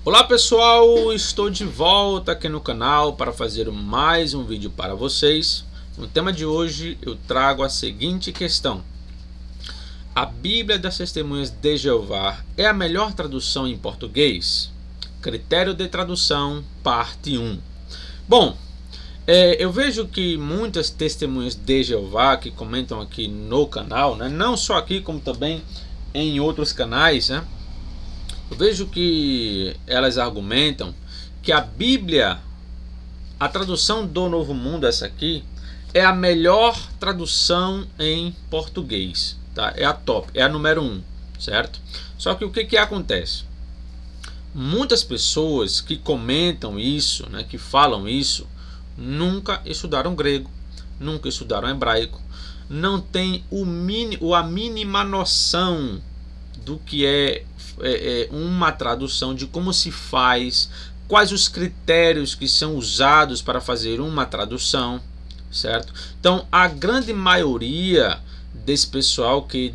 Olá pessoal, estou de volta aqui no canal para fazer mais um vídeo para vocês. No tema de hoje eu trago a seguinte questão: a Bíblia das Testemunhas de Jeová é a melhor tradução em português? Critério de tradução, parte 1. Bom, eu vejo que muitas testemunhas de Jeová que comentam aqui no canal, né, não só aqui como também em outros canais, né, eu vejo que elas argumentam que a Bíblia, a tradução do Novo Mundo, essa aqui, é a melhor tradução em português, tá? É a top, é a número 1, certo? Só que o que acontece? Muitas pessoas que comentam isso, né, que falam isso, nunca estudaram grego, nunca estudaram hebraico, não tem a mínima noção do que é uma tradução, de como se faz, quais os critérios que são usados para fazer uma tradução, certo? Então a grande maioria desse pessoal que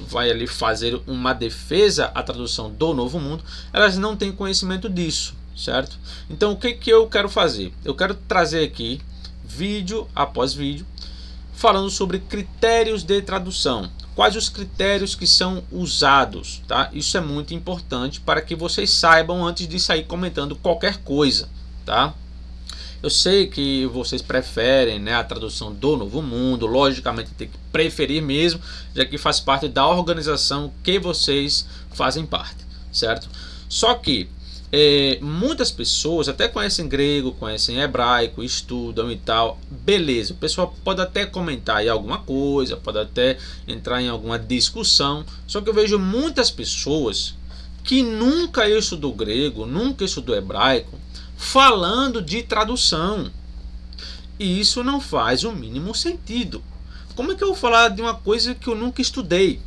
vai ali fazer uma defesa à tradução do Novo Mundo, elas não têm conhecimento disso, certo? Então o que eu quero fazer? Eu quero trazer aqui vídeo após vídeo falando sobre critérios de tradução. Quais os critérios que são usados, tá? Isso é muito importante para que vocês saibam antes de sair comentando qualquer coisa, tá? Eu sei que vocês preferem, né, a tradução do Novo Mundo, logicamente tem que preferir mesmo, já que faz parte da organização que vocês fazem parte, certo? Só que muitas pessoas até conhecem grego, conhecem hebraico, estudam e tal, beleza, o pessoal pode até comentar aí alguma coisa, pode até entrar em alguma discussão, só que eu vejo muitas pessoas que nunca estudou grego, nunca estudou hebraico, falando de tradução, e isso não faz o mínimo sentido. Como é que eu vou falar de uma coisa que eu nunca estudei?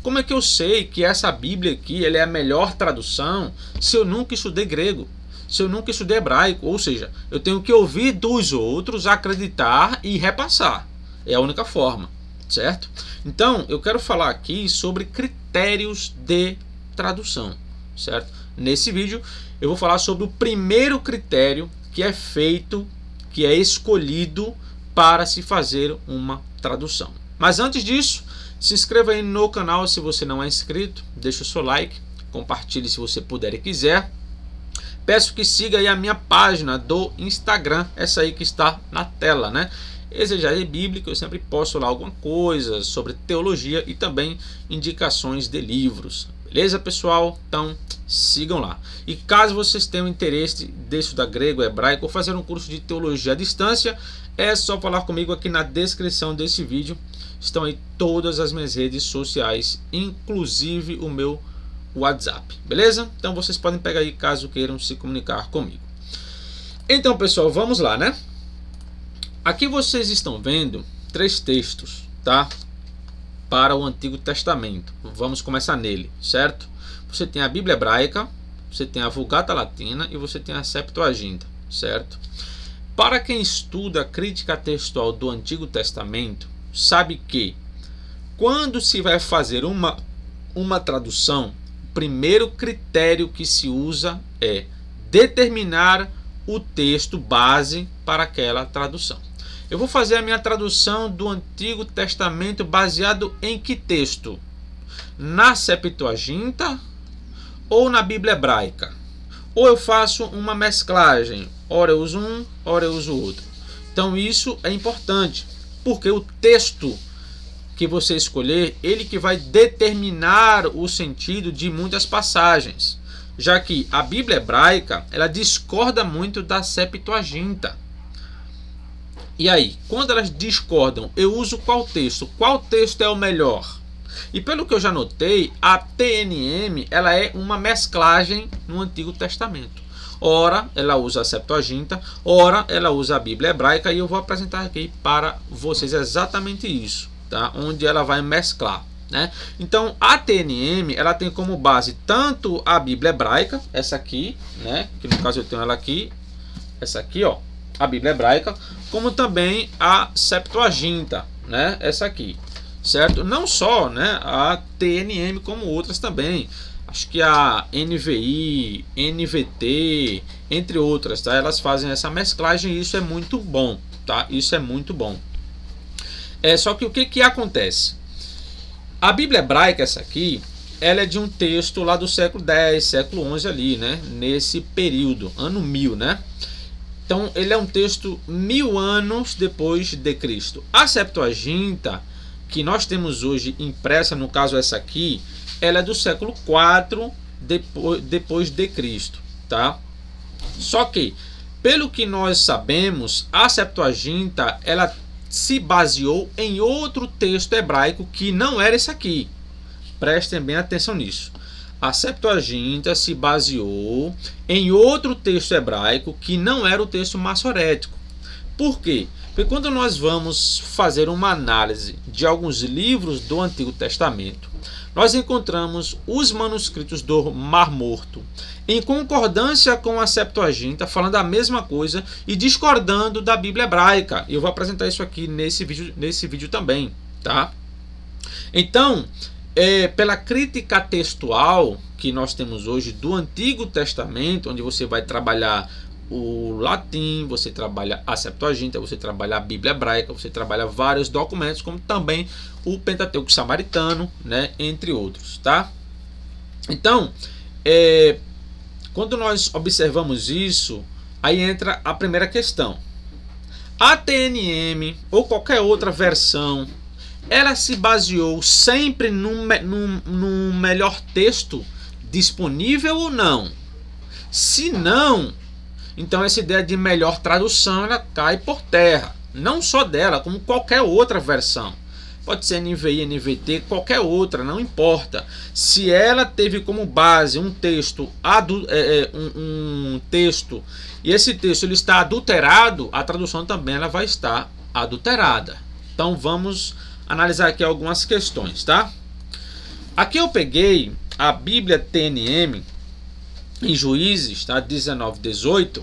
Como é que eu sei que essa Bíblia aqui ela é a melhor tradução se eu nunca estudei grego, se eu nunca estudei hebraico? Ou seja, eu tenho que ouvir dos outros, acreditar e repassar. É a única forma, certo? Então, eu quero falar aqui sobre critérios de tradução, certo? Nesse vídeo, eu vou falar sobre o primeiro critério que é feito, que é escolhido para se fazer uma tradução. Mas antes disso, se inscreva aí no canal se você não é inscrito, deixa o seu like, compartilhe se você puder e quiser. Peço que siga aí a minha página do Instagram, essa aí que está na tela, né? Exegese Bíblica, eu sempre posto lá alguma coisa sobre teologia e também indicações de livros. Beleza, pessoal? Então, sigam lá. E caso vocês tenham interesse de estudar grego, hebraico ou fazer um curso de teologia à distância, é só falar comigo aqui na descrição desse vídeo. Estão aí todas as minhas redes sociais, inclusive o meu WhatsApp, beleza? Então vocês podem pegar aí caso queiram se comunicar comigo. Então, pessoal, vamos lá, né? Aqui vocês estão vendo 3 textos, tá? Para o Antigo Testamento. Vamos começar nele, certo? Você tem a Bíblia Hebraica, você tem a Vulgata Latina e você tem a Septuaginta, certo? Para quem estuda a crítica textual do Antigo Testamento, sabe que quando se vai fazer uma tradução, o primeiro critério que se usa é determinar o texto base para aquela tradução. Eu vou fazer a minha tradução do Antigo Testamento baseado em que texto? Na Septuaginta ou na Bíblia Hebraica? Ou eu faço uma mesclagem, ora eu uso um, ora eu uso outro. Então isso é importante, porque o texto que você escolher, ele que vai determinar o sentido de muitas passagens, já que a Bíblia Hebraica, ela discorda muito da Septuaginta. E aí, quando elas discordam, eu uso qual texto? Qual texto é o melhor? E pelo que eu já notei, a TNM ela é uma mesclagem no Antigo Testamento. Ora, ela usa a Septuaginta, ora, ela usa a Bíblia Hebraica, e eu vou apresentar aqui para vocês exatamente isso, tá? Onde ela vai mesclar, né? Então, a TNM, ela tem como base tanto a Bíblia Hebraica, essa aqui, né? Que no caso eu tenho ela aqui, essa aqui, ó, a Bíblia Hebraica, como também a Septuaginta, né? Essa aqui, certo? Não só, né, a TNM, como outras também. acho que a NVI, NVT, entre outras, tá? Elas fazem essa mesclagem e isso é muito bom, tá? Isso é muito bom. Só que o que acontece? A Bíblia hebraica, essa aqui, ela é de um texto lá do século X, século XI ali, né? Nesse período, ano 1000, né? Então, ele é um texto 1000 anos depois de Cristo. A Septuaginta, que nós temos hoje impressa, no caso essa aqui, ela é do século IV depois de Cristo, tá? Só que, pelo que nós sabemos, a Septuaginta, ela se baseou em outro texto hebraico que não era esse aqui. Prestem bem atenção nisso. A Septuaginta se baseou em outro texto hebraico que não era o texto massorético. Por quê? Porque quando nós vamos fazer uma análise de alguns livros do Antigo Testamento, nós encontramos os manuscritos do Mar Morto em concordância com a Septuaginta, falando a mesma coisa e discordando da Bíblia hebraica. Eu vou apresentar isso aqui nesse vídeo também, tá? Então, pela crítica textual que nós temos hoje do Antigo Testamento, onde você vai trabalhar o latim, você trabalha a Septuaginta, você trabalha a Bíblia hebraica, você trabalha vários documentos, como também o Pentateuco samaritano, né, entre outros, tá? Então, quando nós observamos isso, aí entra a primeira questão. A TNM ou qualquer outra versão, ela se baseou sempre num melhor texto disponível ou não? Se não, então essa ideia de melhor tradução ela cai por terra. Não só dela, como qualquer outra versão. Pode ser NVI, NVT, qualquer outra, não importa. Se ela teve como base um texto, um texto e esse texto ele está adulterado, a tradução também ela vai estar adulterada. Então vamos analisar aqui algumas questões, tá? Aqui eu peguei a Bíblia TNM em Juízes, tá? 19:18,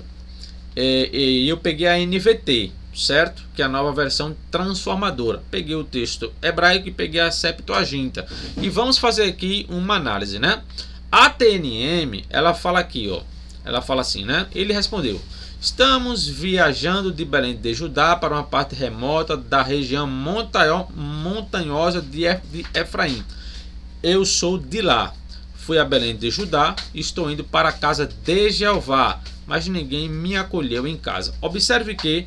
e eu peguei a NVT, certo? Que é a nova versão transformadora. Peguei o texto hebraico e peguei a Septuaginta. E vamos fazer aqui uma análise, né? A TNM, ela fala aqui, ó. Ela fala assim, né? Ele respondeu: estamos viajando de Belém de Judá para uma parte remota da região montanhosa de Efraim. Eu sou de lá. Fui a Belém de Judá e estou indo para a casa de Jeová, mas ninguém me acolheu em casa. Observe que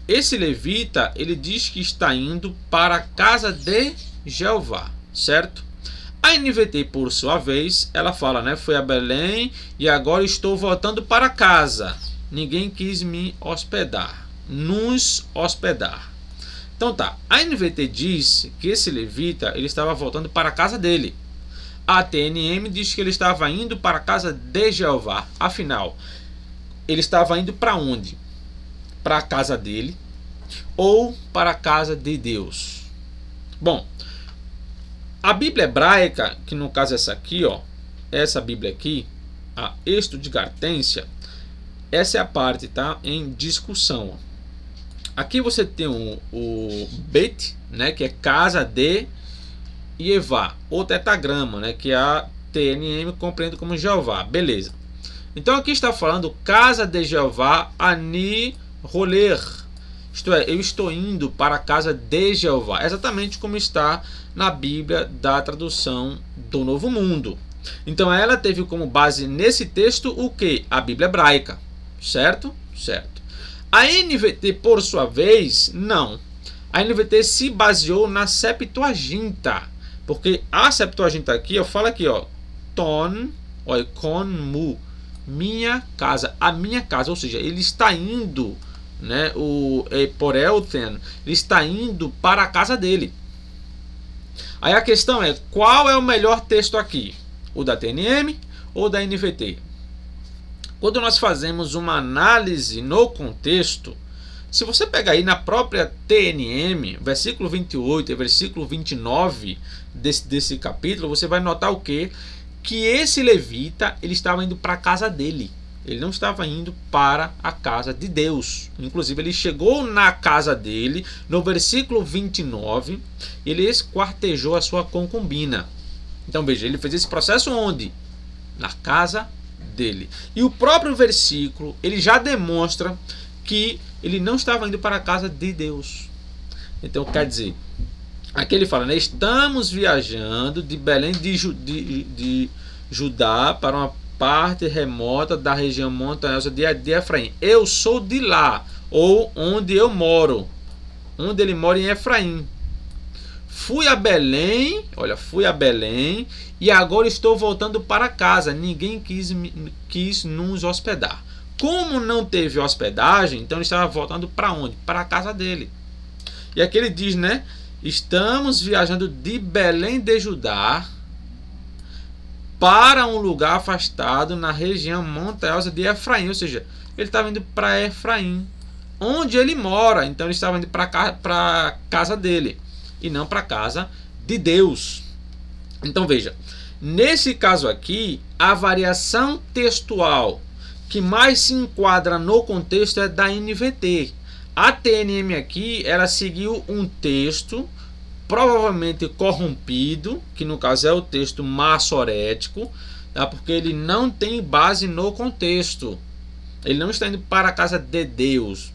esse levita, ele diz que está indo para a casa de Jeová, certo? A NVT, por sua vez, ela fala, né? Fui a Belém e agora estou voltando para casa. Ninguém quis me hospedar, nos hospedar. Então tá, a NVT diz que esse levita, ele estava voltando para a casa dele. A TNM diz que ele estava indo para a casa de Jeová. Afinal, ele estava indo para onde? Para a casa dele ou para a casa de Deus? Bom, a Bíblia hebraica, que no caso é essa aqui, ó, essa Bíblia aqui, a Estudgartência, essa é a parte, tá, em discussão. Ó. Aqui você tem o Bet, né, que é casa de Yevá, ou tetagrama, né, que a TNM compreende como Jeová. Beleza. Então aqui está falando casa de Jeová ani roler. Isto é, eu estou indo para a casa de Jeová. Exatamente como está na Bíblia da tradução do Novo Mundo. Então ela teve como base nesse texto o que? A Bíblia hebraica. Certo? Certo. A NVT, por sua vez, não. A NVT se baseou na Septuaginta. Porque a Septuaginta aqui, eu falo aqui, ó, ton, oikon, mu, minha casa, a minha casa, ou seja, ele está indo, né, o porelten, ele está indo para a casa dele. Aí a questão é, qual é o melhor texto aqui? O da TNM ou da NVT? Quando nós fazemos uma análise no contexto, se você pegar aí na própria TNM, versículo 28 e versículo 29 desse capítulo, você vai notar o quê? Que esse levita, ele estava indo para a casa dele. Ele não estava indo para a casa de Deus. Inclusive, ele chegou na casa dele, no versículo 29, ele esquartejou a sua concubina. Então, veja, ele fez esse processo onde? Na casa dele. E o próprio versículo, ele já demonstra que ele não estava indo para a casa de Deus. Então quer dizer, aqui ele fala, né, estamos viajando de Belém de Judá para uma parte remota da região montanhosa de Efraim. Eu sou de lá, ou onde eu moro, onde ele mora em Efraim. Fui a Belém, olha, fui a Belém e agora estou voltando para casa. Ninguém quis nos hospedar. Como não teve hospedagem, então ele estava voltando para onde? Para a casa dele. E aqui ele diz, né? Estamos viajando de Belém de Judá para um lugar afastado na região montanhosa de Efraim. Ou seja, ele estava indo para Efraim, onde ele mora. Então ele estava indo para a casa dele e não para a casa de Deus. Então veja, nesse caso aqui, a variação textual que mais se enquadra no contexto é da NVT. A TNM aqui, ela seguiu um texto provavelmente corrompido, que no caso é o texto massorético, tá? Porque ele não tem base no contexto. Ele não está indo para a casa de Deus.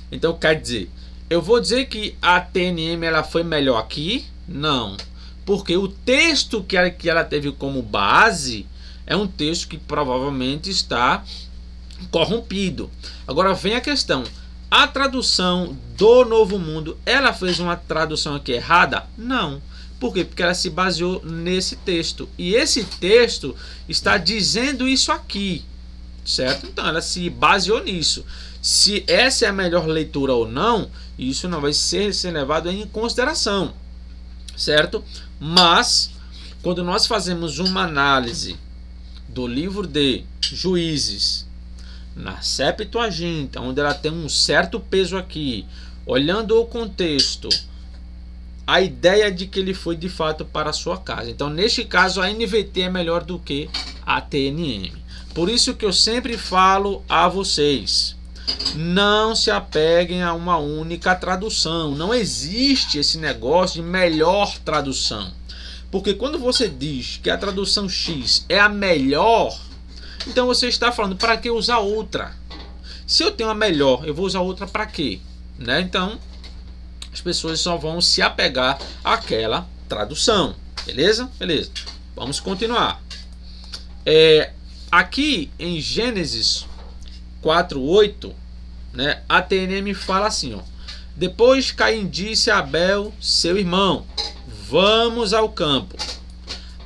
Então quer dizer, eu vou dizer que a TNM ela foi melhor aqui? Não. Porque o texto que ela teve como base é um texto que provavelmente está corrompido. Agora vem a questão. A tradução do Novo Mundo, ela fez uma tradução aqui errada? Não. Por quê? Porque ela se baseou nesse texto. E esse texto está dizendo isso aqui. Certo? Então ela se baseou nisso. Se essa é a melhor leitura ou não, isso não vai ser levado em consideração. Certo? Mas, quando nós fazemos uma análise do livro de Juízes, na Septuaginta, onde ela tem um certo peso aqui, olhando o contexto, a ideia de que ele foi de fato para a sua casa. Então, neste caso, a NVT é melhor do que a TNM. Por isso que eu sempre falo a vocês, não se apeguem a uma única tradução. Não existe esse negócio de melhor tradução. Porque quando você diz que a tradução X é a melhor, então você está falando, para que usar outra? Se eu tenho a melhor, eu vou usar outra para quê? Né? Então, as pessoas só vão se apegar àquela tradução. Beleza? Beleza. Vamos continuar. Aqui em Gênesis 4:8, né, a TNM fala assim, ó, depois Caim disse a Abel, seu irmão, vamos ao campo.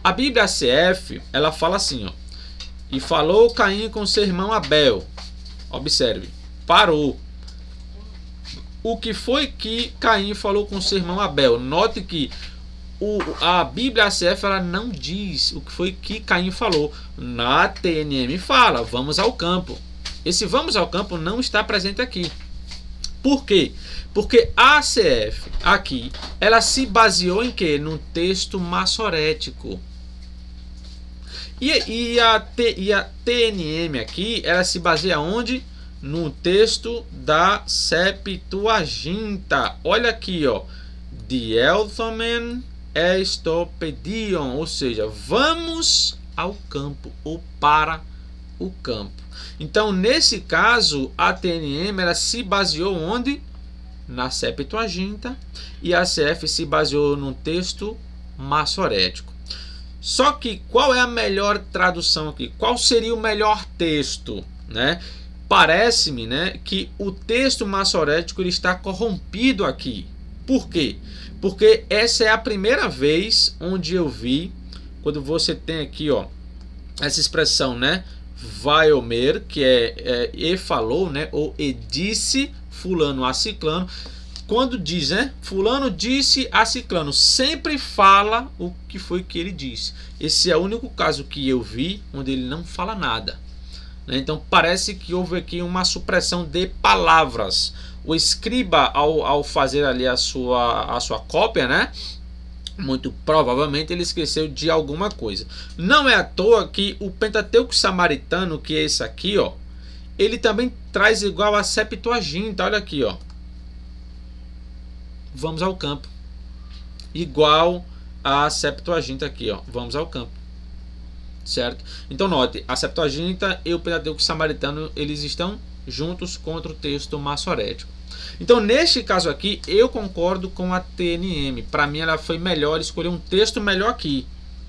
A Bíblia ACF, ela fala assim, ó, e falou Caim com seu irmão Abel. Observe, parou. O que foi que Caim falou com seu irmão Abel? Note que a Bíblia ACF ela não diz o que foi que Caim falou. Na TNM fala, vamos ao campo. Esse vamos ao campo não está presente aqui. Por quê? Porque a ACF aqui, ela se baseou em quê? No texto massorético. E a TNM aqui, ela se baseia onde? No texto da Septuaginta. Olha aqui, ó. Dielthomen estopedion, ou seja, vamos ao campo ou para o campo. Então, nesse caso, a TNM ela se baseou onde? Na Septuaginta, e a CF se baseou no texto massorético. Só que qual é a melhor tradução aqui? Qual seria o melhor texto, né? Parece-me, né, que o texto massorético ele está corrompido aqui. Por quê? Porque essa é a primeira vez onde eu vi, quando você tem aqui, ó, essa expressão, né, vaiomer, que e falou, né, ou e disse fulano a ciclano. Quando diz, né, fulano disse a ciclano, sempre fala o que foi que ele disse. Esse é o único caso que eu vi onde ele não fala nada. Então parece que houve aqui uma supressão de palavras. O escriba, ao fazer ali a sua cópia, né, muito provavelmente ele esqueceu de alguma coisa. Não é à toa que o Pentateuco Samaritano, que é esse aqui, ó, ele também traz igual a Septuaginta. Olha aqui, ó. Vamos ao campo. Igual a Septuaginta aqui, ó. Vamos ao campo. certo? Então note, a Septuaginta e o Pentateuco Samaritano, eles estão juntos contra o texto massorético. Então neste caso aqui, eu concordo com a TNM. Para mim ela foi melhor, escolher um texto melhor aqui,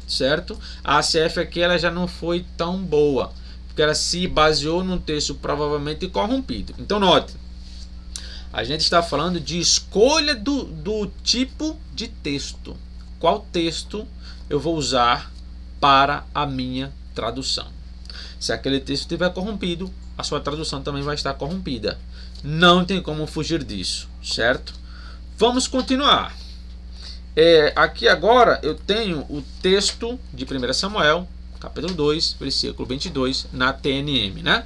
certo? A ACF aqui ela já não foi tão boa, porque ela se baseou num texto provavelmente corrompido. Então note, a gente está falando de escolha do tipo de texto. Qual texto eu vou usar para a minha tradução? Se aquele texto estiver corrompido, a sua tradução também vai estar corrompida. Não tem como fugir disso, certo? Vamos continuar. Aqui agora eu tenho o texto de 1 Samuel, capítulo 2, versículo 22, na TNM, né?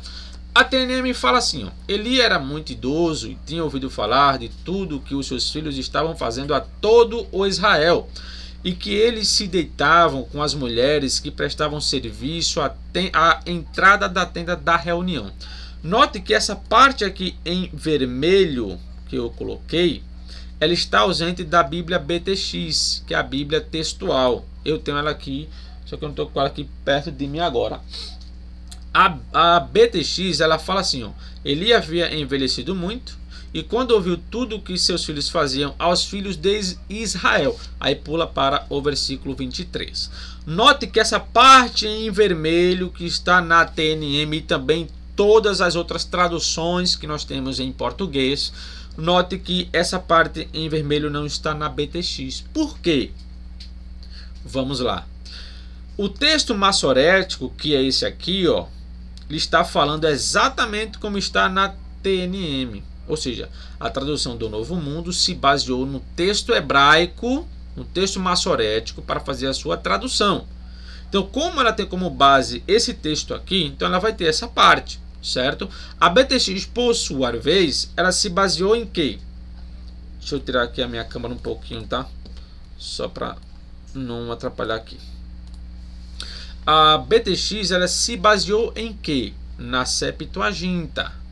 A TNM fala assim, ó, Eli era muito idoso e tinha ouvido falar de tudo que os seus filhos estavam fazendo a todo o Israel, e que eles se deitavam com as mulheres que prestavam serviço à entrada da tenda da reunião. Note que essa parte aqui em vermelho que eu coloquei, ela está ausente da Bíblia BTX, que é a Bíblia textual. Eu tenho ela aqui, só que eu não estou com ela aqui perto de mim agora. A BTX, ela fala assim, ó, Eli havia envelhecido muito, e quando ouviu tudo o que seus filhos faziam aos filhos de Israel. Aí pula para o versículo 23. Note que essa parte em vermelho que está na TNM e também todas as outras traduções que nós temos em português, note que essa parte em vermelho não está na BTX. Por quê? Vamos lá. O texto massorético, que é esse aqui, ó, ele está falando exatamente como está na TNM. Ou seja, a tradução do Novo Mundo se baseou no texto hebraico, no texto massorético, para fazer a sua tradução. Então, como ela tem como base esse texto aqui, então ela vai ter essa parte, certo? A BTX, por sua vez, ela se baseou em quê? Deixa eu tirar aqui a minha câmera um pouquinho, tá? Só para não atrapalhar aqui. A BTX, ela se baseou em quê? Na Septuaginta.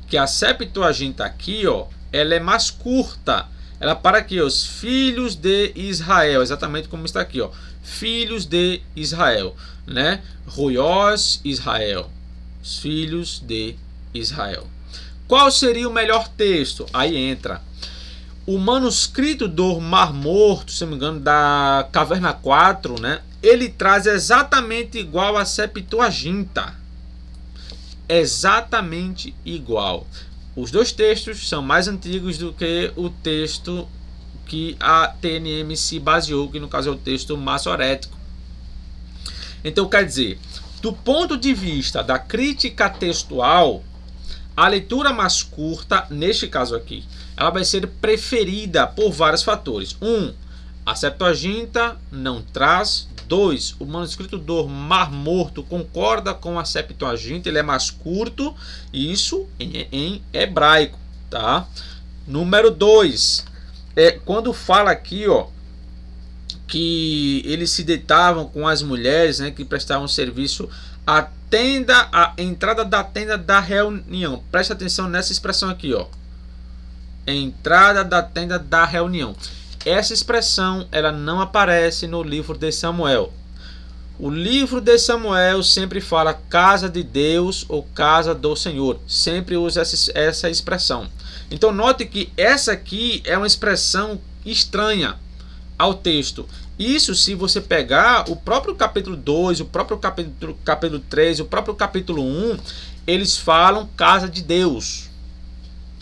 Que a Septuaginta aqui, ó, ela é mais curta. Ela para aqui, ó, os filhos de Israel, exatamente como está aqui, ó, filhos de Israel, né? Ruiós, Israel, os filhos de Israel. Qual seria o melhor texto? Aí entra o manuscrito do Mar Morto, se não me engano, da Caverna 4, né? Ele traz exatamente igual a Septuaginta. Exatamente igual. Os dois textos são mais antigos do que o texto que a TNM se baseou, que no caso é o texto massorético. Então, quer dizer, do ponto de vista da crítica textual, a leitura mais curta, neste caso aqui, ela vai ser preferida por vários fatores. 1. A Septuaginta não traz. 2. O manuscrito do Mar Morto concorda com a Septuaginta, ele é mais curto, isso em hebraico, tá? Número 2. Quando fala aqui, ó, que eles se deitavam com as mulheres, né, que prestavam serviço à entrada da tenda da reunião. Presta atenção nessa expressão aqui, ó. Entrada da tenda da reunião. Essa expressão ela não aparece no livro de Samuel. O livro de Samuel sempre fala casa de Deus ou casa do Senhor. Sempre usa essa expressão. Então note que essa aqui é uma expressão estranha ao texto. Isso se você pegar o próprio capítulo 2, o próprio capítulo 3, o próprio capítulo 1, eles falam casa de Deus.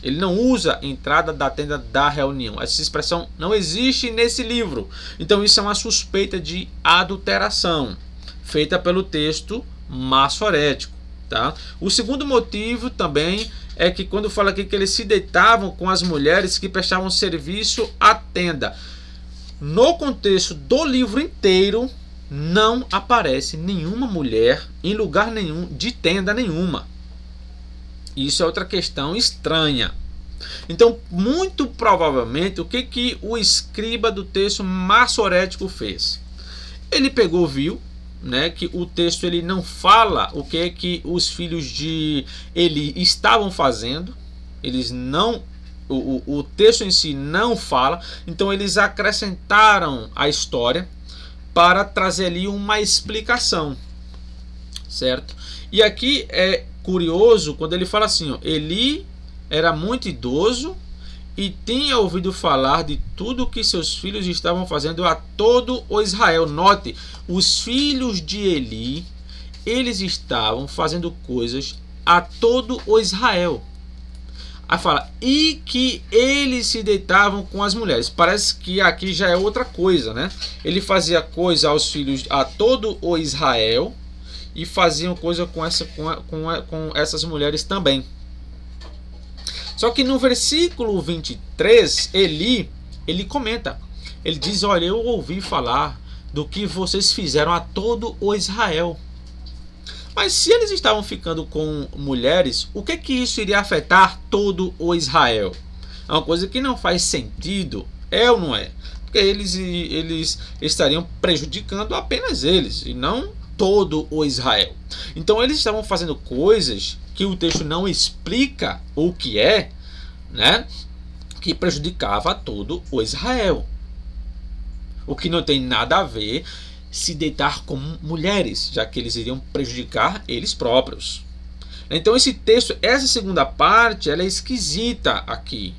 Ele não usa entrada da tenda da reunião. Essa expressão não existe nesse livro. Então isso é uma suspeita de adulteração feita pelo texto massorético, tá? O segundo motivo também é que quando fala aqui que eles se deitavam com as mulheres que prestavam serviço à tenda, no contexto do livro inteiro não aparece nenhuma mulher em lugar nenhum de tenda nenhuma. Isso é outra questão estranha. Então, muito provavelmente, o que o escriba do texto massorético fez? Ele pegou, viu, né, que o texto ele não fala o que os filhos de Eli estavam fazendo. Eles não, o texto em si não fala. Então, eles acrescentaram a história para trazer ali uma explicação. certo? E aqui é curioso quando ele fala assim, ó, Eli era muito idoso e tinha ouvido falar de tudo que seus filhos estavam fazendo a todo o Israel. Note, os filhos de Eli, eles estavam fazendo coisas a todo o Israel. Aí fala, e que eles se deitavam com as mulheres. Parece que aqui já é outra coisa, né? Ele fazia coisa aos filhos, a todo o Israel, e faziam coisa com essas mulheres também. Só que no versículo 23, ele comenta, ele diz, olha, eu ouvi falar do que vocês fizeram a todo o Israel. Mas se eles estavam ficando com mulheres, o que isso iria afetar todo o Israel? É uma coisa que não faz sentido, é ou não é? Porque eles estariam prejudicando apenas eles, e não todo o Israel. Então eles estavam fazendo coisas que o texto não explica o que é, né? Que prejudicava todo o Israel. O que não tem nada a ver se deitar com mulheres, já que eles iriam prejudicar eles próprios. Então esse texto, essa segunda parte, ela é esquisita aqui,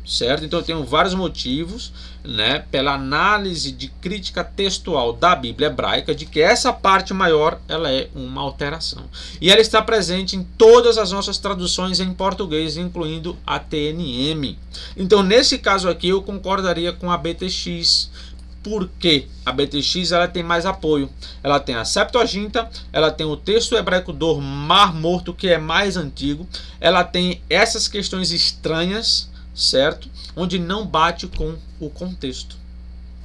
certo? Então eu tenho vários motivos, né, pela análise de crítica textual da Bíblia hebraica, de que essa parte maior ela é uma alteração. E ela está presente em todas as nossas traduções em português, incluindo a TNM. Então nesse caso aqui eu concordaria com a BTX, porque a BTX ela tem mais apoio. Ela tem a Septuaginta, ela tem o texto hebraico do Mar Morto, que é mais antigo, ela tem essas questões estranhas, certo? Onde não bate com o contexto.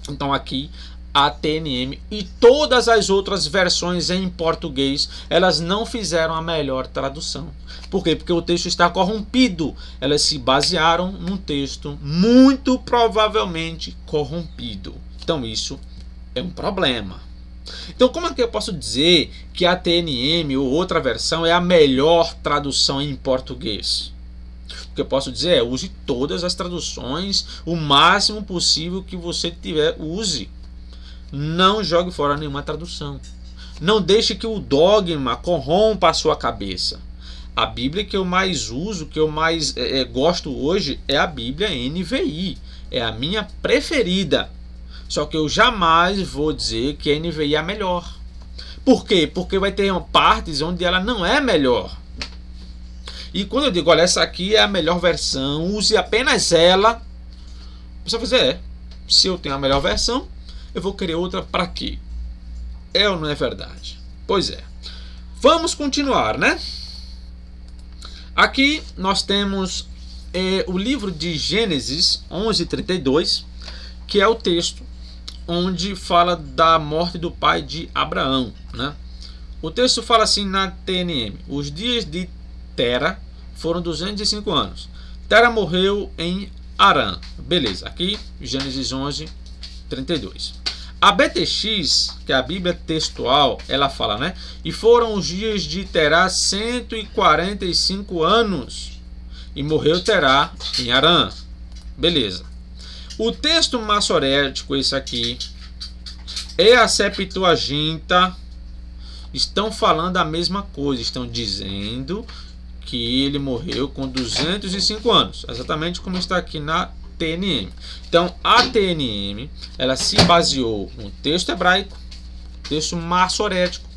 Então aqui a TNM e todas as outras versões em português, elas não fizeram a melhor tradução. Por quê? Porque o texto está corrompido. Elas se basearam num texto muito provavelmente corrompido. Então isso é um problema. Então como é que eu posso dizer que a TNM ou outra versão é a melhor tradução em português? O que eu posso dizer é, use todas as traduções, o máximo possível que você tiver, use. Não jogue fora nenhuma tradução. Não deixe que o dogma corrompa a sua cabeça. A Bíblia que eu mais uso, que eu mais gosto hoje, é a Bíblia NVI. É a minha preferida. Só que eu jamais vou dizer que a NVI é a melhor. Por quê? Porque vai ter partes onde ela não é melhor. E quando eu digo, olha, essa aqui é a melhor versão, use apenas ela, você vai dizer, se eu tenho a melhor versão, eu vou querer outra para quê? É ou não é verdade? Pois é. Vamos continuar, né? Aqui nós temos o livro de Gênesis 11:32, que é o texto onde fala da morte do pai de Abraão, né? O texto fala assim na TNM: os dias de Tera foram 205 anos. Tera morreu em Harã. Beleza, aqui Gênesis 11:32. A BTX, que é a Bíblia textual, ela fala, né? E foram os dias de Terá 145 anos. E morreu Terá em Harã. Beleza. O texto massorético, esse aqui, e a Septuaginta estão falando a mesma coisa. Estão dizendo que ele morreu com 205 anos. Exatamente como está aqui na TNM. Então a TNM ela se baseou no texto hebraico, texto massorético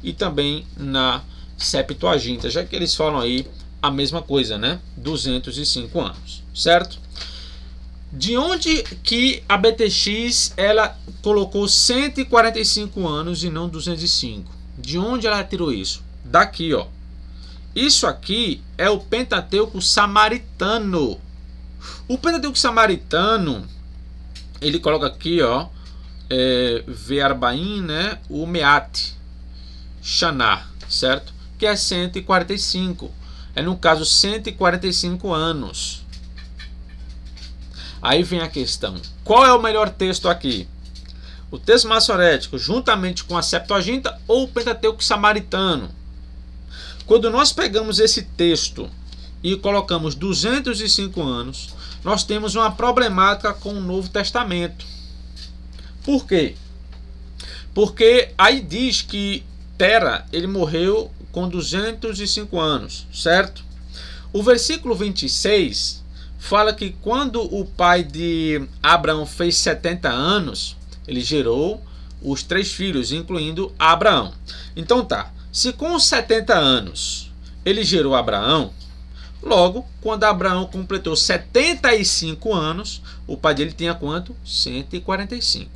e também na Septuaginta, já que eles falam aí a mesma coisa, né? 205 anos, certo? De onde que a BTX ela colocou 145 anos e não 205? De onde ela tirou isso? Daqui, ó. Isso aqui é o Pentateuco samaritano. O Pentateuco samaritano, ele coloca aqui, ó, Ve'arbaim, né, o Meat Shana, certo? Que é 145. É no caso 145 anos. Aí vem a questão: qual é o melhor texto aqui? O texto massorético juntamente com a Septuaginta ou o Pentateuco samaritano? Quando nós pegamos esse texto e colocamos 205 anos, nós temos uma problemática com o Novo Testamento. Por quê? Porque aí diz que Tera, ele morreu com 205 anos, certo? O versículo 26 fala que quando o pai de Abraão fez 70 anos, ele gerou os 3 filhos, incluindo Abraão. Então tá, se com os 70 anos ele gerou Abraão, logo, quando Abraão completou 75 anos, o pai dele tinha quanto? 145.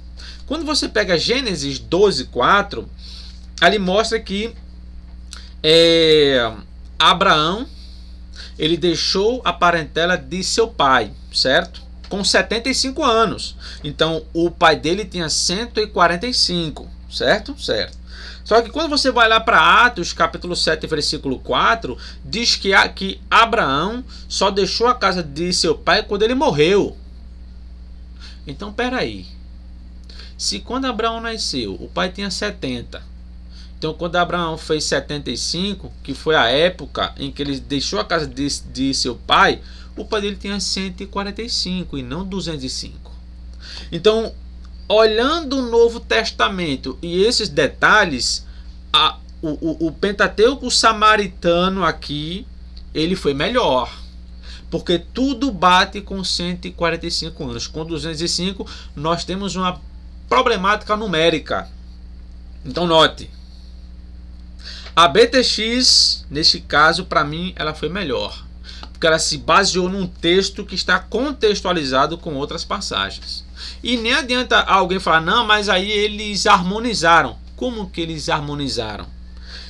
Quando você pega Gênesis 12:4, ali mostra que Abraão, ele deixou a parentela de seu pai, certo? Com 75 anos. Então, o pai dele tinha 145, certo? Certo. Só que quando você vai lá para Atos, capítulo 7, versículo 4, diz que Abraão só deixou a casa de seu pai quando ele morreu. Então, peraí. Se quando Abraão nasceu, o pai tinha 70. Então, quando Abraão fez 75, que foi a época em que ele deixou a casa de seu pai, o pai dele tinha 145 e não 205. Então, olhando o Novo Testamento e esses detalhes, o Pentateuco samaritano aqui, ele foi melhor. Porque tudo bate com 145 anos. Com 205, nós temos uma problemática numérica. Então, note. A BTX, nesse caso, para mim, ela foi melhor. Porque ela se baseou num texto que está contextualizado com outras passagens. E nem adianta alguém falar, não, mas aí eles harmonizaram. Como que eles harmonizaram?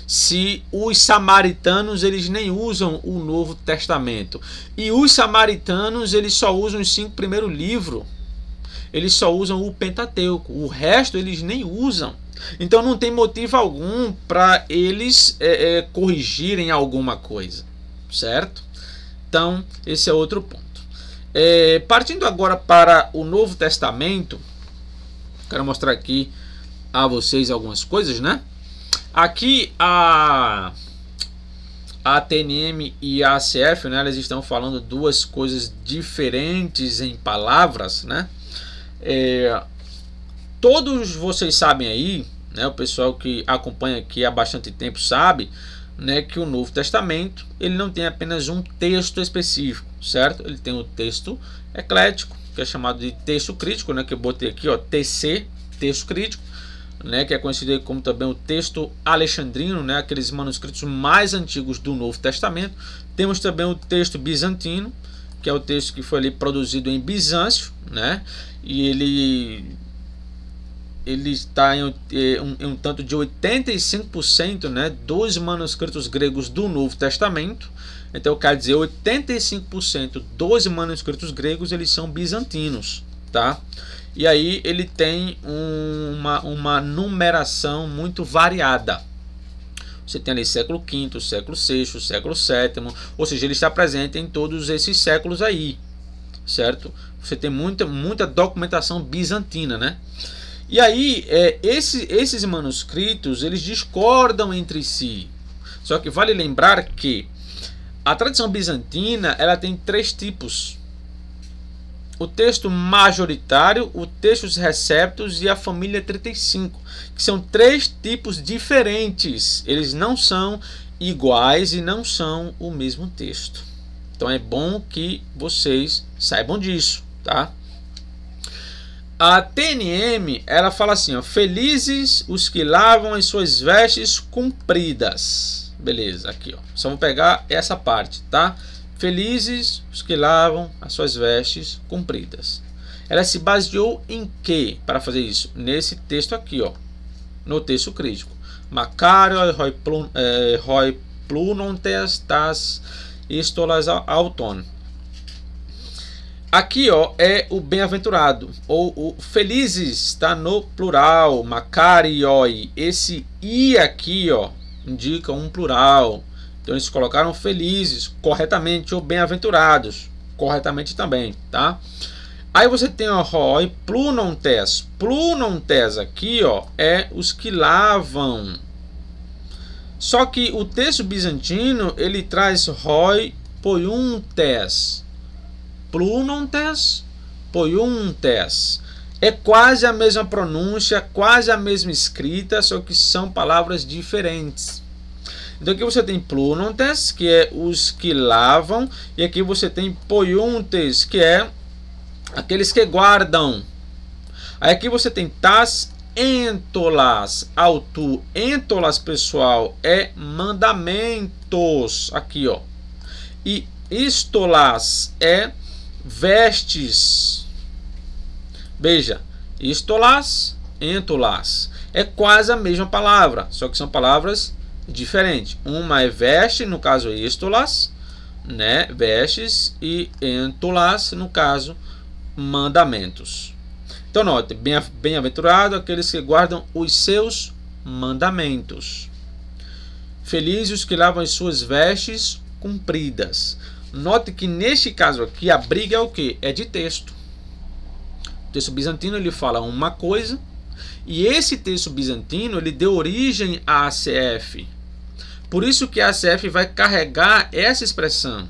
Se os samaritanos, eles nem usam o Novo Testamento. E os samaritanos, eles só usam os 5 primeiros livros. Eles só usam o Pentateuco. O resto, eles nem usam. Então não tem motivo algum para eles corrigirem alguma coisa, certo? Então esse é outro ponto. Partindo agora para o Novo Testamento, quero mostrar aqui a vocês algumas coisas, né? Aqui a TNM e a ACF, né, elas estão falando duas coisas diferentes em palavras, né? Todos vocês sabem aí, né, o pessoal que acompanha aqui há bastante tempo sabe, né, que o Novo Testamento ele não tem apenas um texto específico, certo? Ele tem o texto eclético, que é chamado de texto crítico, né, que eu botei aqui, ó, TC, texto crítico, né, que é conhecido como também o texto alexandrino, né, aqueles manuscritos mais antigos do Novo Testamento. Temos também o texto bizantino, que é o texto que foi ali produzido em Bizâncio, né, e ele está em um tanto de 85%, né, dos manuscritos gregos do Novo Testamento. Então quer dizer, 85% dos manuscritos gregos eles são bizantinos, tá? E aí ele tem uma numeração muito variada. Você tem ali século V, século VI, século VII, ou seja, ele está presente em todos esses séculos aí, certo? Você tem muita documentação bizantina, né? E aí, esses manuscritos, eles discordam entre si. Só que vale lembrar que a tradição bizantina, ela tem 3 tipos. O texto majoritário, o textos receptos e a família 35, que são 3 tipos diferentes. Eles não são iguais e não são o mesmo texto. Então é bom que vocês saibam disso, tá? A TNM, ela fala assim, ó, felizes os que lavam as suas vestes compridas. Beleza, aqui, ó. Só vou pegar essa parte, tá? Felizes os que lavam as suas vestes compridas. Ela se baseou em quê para fazer isso? Nesse texto aqui, ó, no texto crítico. Macário roi plunontes tas istolas auton. Aqui, ó, é o bem-aventurado, ou o felizes, está no plural, macarioi. Esse i aqui, ó, indica um plural. Então eles colocaram felizes corretamente, ou bem-aventurados corretamente também, tá? Aí você tem o roi plunontes. Plunontes aqui, ó, é os que lavam. Só que o texto bizantino, ele traz roi poiuntes. Plunontes, poiuntes. É quase a mesma pronúncia, quase a mesma escrita, só que são palavras diferentes. Então aqui você tem plunontes, que é os que lavam, e aqui você tem poiuntes, que é aqueles que guardam. Aí aqui você tem tas entolas, autu entolas, pessoal, é mandamentos, aqui ó. E istolas é vestes. Veja, istolas, entolas, é quase a mesma palavra, só que são palavras diferentes. Uma é veste, no caso istolas, né, vestes, e entolas, no caso mandamentos. Então note, bem-aventurado aqueles que guardam os seus mandamentos. Felizes os que lavam as suas vestes compridas. Note que neste caso aqui a briga é o que? É de texto. O texto bizantino ele fala uma coisa, e esse texto bizantino ele deu origem à ACF. Por isso que a ACF vai carregar essa expressão.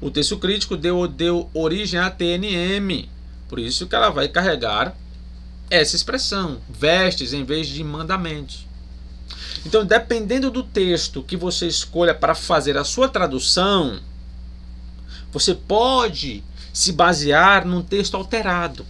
O texto crítico deu origem à TNM. Por isso que ela vai carregar essa expressão, vestes em vez de mandamentos. Então, dependendo do texto que você escolha para fazer a sua tradução, você pode se basear num texto alterado,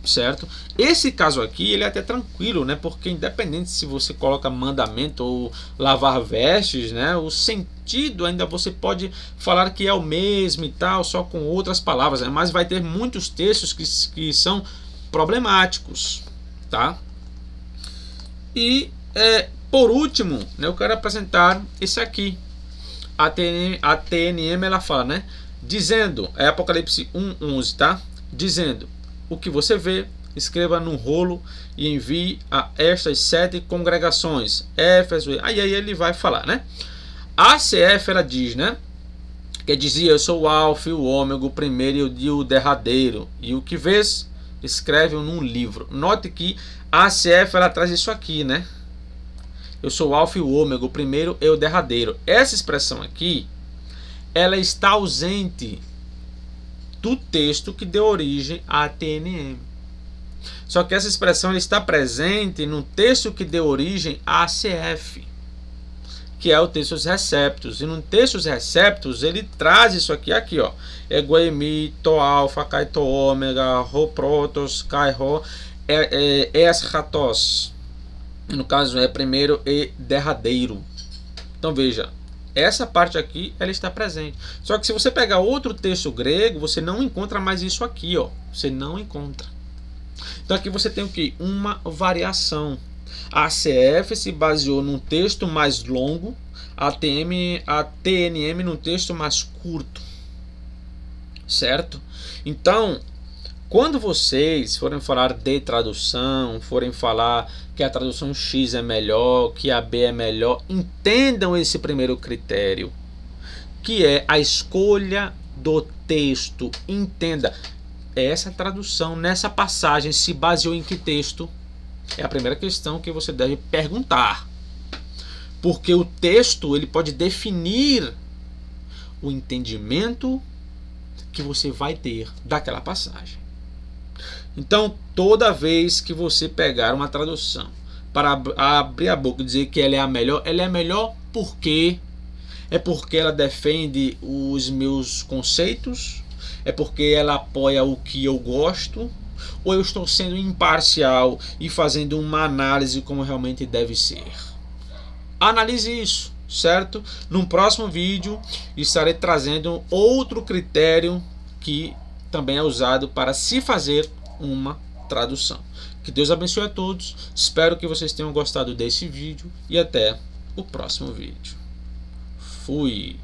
certo? Esse caso aqui ele é até tranquilo, né? Porque independente se você coloca mandamento ou lavar vestes, né? O sentido ainda você pode falar que é o mesmo e tal, só com outras palavras, né? Mas vai ter muitos textos que são problemáticos, tá? E por último, né, eu quero apresentar esse aqui. A TNM ela fala, né? Dizendo, é Apocalipse 1:11, tá? Dizendo, o que você vê, escreva num rolo e envie a estas 7 congregações. Éfeso, aí ele vai falar, né? A ACF ela diz, né? Que dizia, eu sou o alfa e o ômega, o primeiro e o derradeiro. E o que vês, escreve num livro. Note que a ACF ela traz isso aqui, né? Eu sou o alfa e o ômega, o primeiro e o derradeiro. Essa expressão aqui, ela está ausente do texto que deu origem à TNM. Só que essa expressão ela está presente no texto que deu origem à ACF, que é o texto dos receptos. E no texto dos receptos ele traz isso aqui, ó. Egoemi, to alfa, kai to ômega, ro protos, kai ro, es ratos. No caso é primeiro e derradeiro. Então veja, essa parte aqui ela está presente. Só que se você pegar outro texto grego, você não encontra mais isso aqui, ó. Você não encontra. Então aqui você tem o que? Uma variação. A ACF se baseou num texto mais longo, a TNM num texto mais curto, certo? Então, quando vocês forem falar de tradução, forem falar que a tradução X é melhor, que a B é melhor, entendam esse primeiro critério, que é a escolha do texto. Entenda, essa tradução nessa passagem se baseou em que texto? É a primeira questão que você deve perguntar. Porque o texto ele pode definir o entendimento que você vai ter daquela passagem. Então, toda vez que você pegar uma tradução para abrir a boca e dizer que ela é melhor porque é porque ela defende os meus conceitos, é porque ela apoia o que eu gosto, ou eu estou sendo imparcial e fazendo uma análise como realmente deve ser. Analise isso, certo? Num próximo vídeo estarei trazendo outro critério que também é usado para se fazer uma tradução. Que Deus abençoe a todos. Espero que vocês tenham gostado desse vídeo e até o próximo vídeo. Fui!